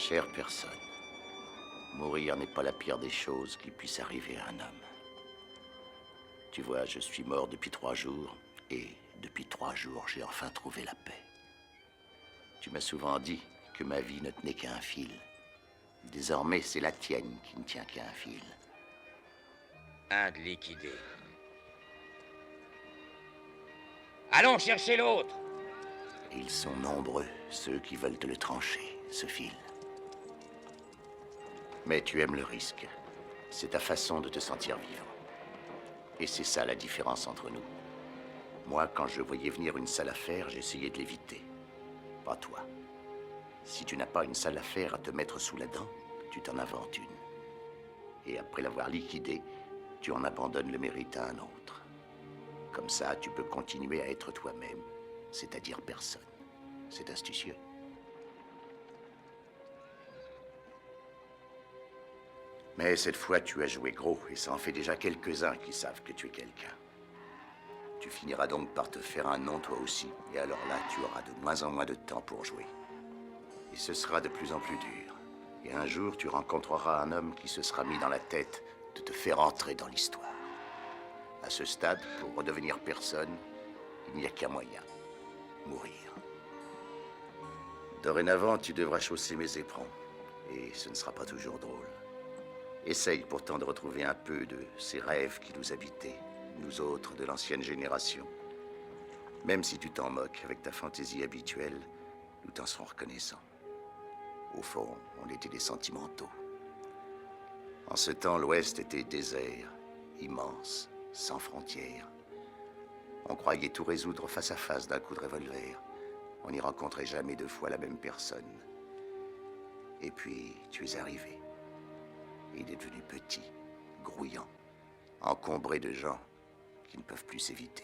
Chère personne, mourir n'est pas la pire des choses qui puisse arriver à un homme. Tu vois, je suis mort depuis 3 jours, et depuis 3 jours, j'ai enfin trouvé la paix. Tu m'as souvent dit que ma vie ne tenait qu'à un fil. Désormais, c'est la tienne qui ne tient qu'à un fil. Un de liquidé. Allons chercher l'autre. Ils sont nombreux, ceux qui veulent te le trancher, ce fil. Mais tu aimes le risque. C'est ta façon de te sentir vivre. Et c'est ça la différence entre nous. Moi, quand je voyais venir une sale affaire, j'essayais de l'éviter. Pas toi. Si tu n'as pas une sale affaire à te mettre sous la dent, tu t'en inventes une. Et après l'avoir liquidée, tu en abandonnes le mérite à un autre. Comme ça, tu peux continuer à être toi-même, c'est-à-dire personne. C'est astucieux. Mais cette fois, tu as joué gros, et ça en fait déjà quelques-uns qui savent que tu es quelqu'un. Tu finiras donc par te faire un nom toi aussi, et alors là, tu auras de moins en moins de temps pour jouer. Et ce sera de plus en plus dur. Et un jour, tu rencontreras un homme qui se sera mis dans la tête de te faire entrer dans l'histoire. À ce stade, pour redevenir personne, il n'y a qu'un moyen, mourir. Dorénavant, tu devras chausser mes éperons, et ce ne sera pas toujours drôle. Essaye pourtant de retrouver un peu de ces rêves qui nous habitaient, nous autres de l'ancienne génération. Même si tu t'en moques avec ta fantaisie habituelle, nous t'en serons reconnaissants. Au fond, on était des sentimentaux. En ce temps, l'Ouest était désert, immense, sans frontières. On croyait tout résoudre face à face d'un coup de revolver. On n'y rencontrait jamais 2 fois la même personne. Et puis, tu es arrivé. Il est devenu petit, grouillant, encombré de gens qui ne peuvent plus s'éviter.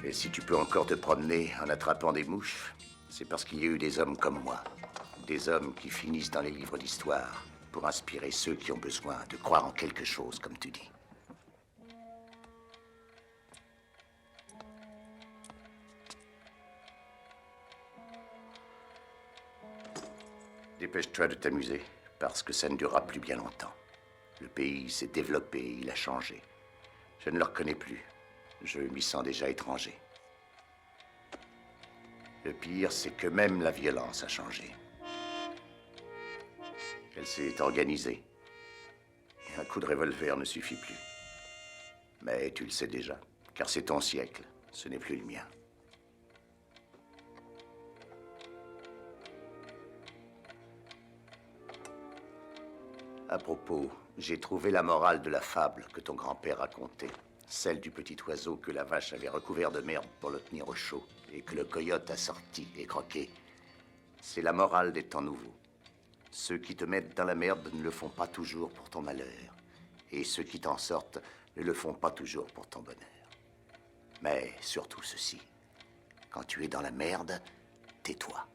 Et si tu peux encore te promener en attrapant des mouches, c'est parce qu'il y a eu des hommes comme moi. Des hommes qui finissent dans les livres d'histoire pour inspirer ceux qui ont besoin de croire en quelque chose, comme tu dis. Dépêche-toi de t'amuser, parce que ça ne durera plus bien longtemps. Le pays s'est développé, il a changé. Je ne le reconnais plus. Je m'y sens déjà étranger. Le pire, c'est que même la violence a changé. Elle s'est organisée. Et un coup de revolver ne suffit plus. Mais tu le sais déjà, car c'est ton siècle, ce n'est plus le mien. À propos, j'ai trouvé la morale de la fable que ton grand-père racontait. Celle du petit oiseau que la vache avait recouvert de merde pour le tenir au chaud et que le coyote a sorti et croqué. C'est la morale des temps nouveaux. Ceux qui te mettent dans la merde ne le font pas toujours pour ton malheur. Et ceux qui t'en sortent ne le font pas toujours pour ton bonheur. Mais surtout ceci, quand tu es dans la merde, tais-toi.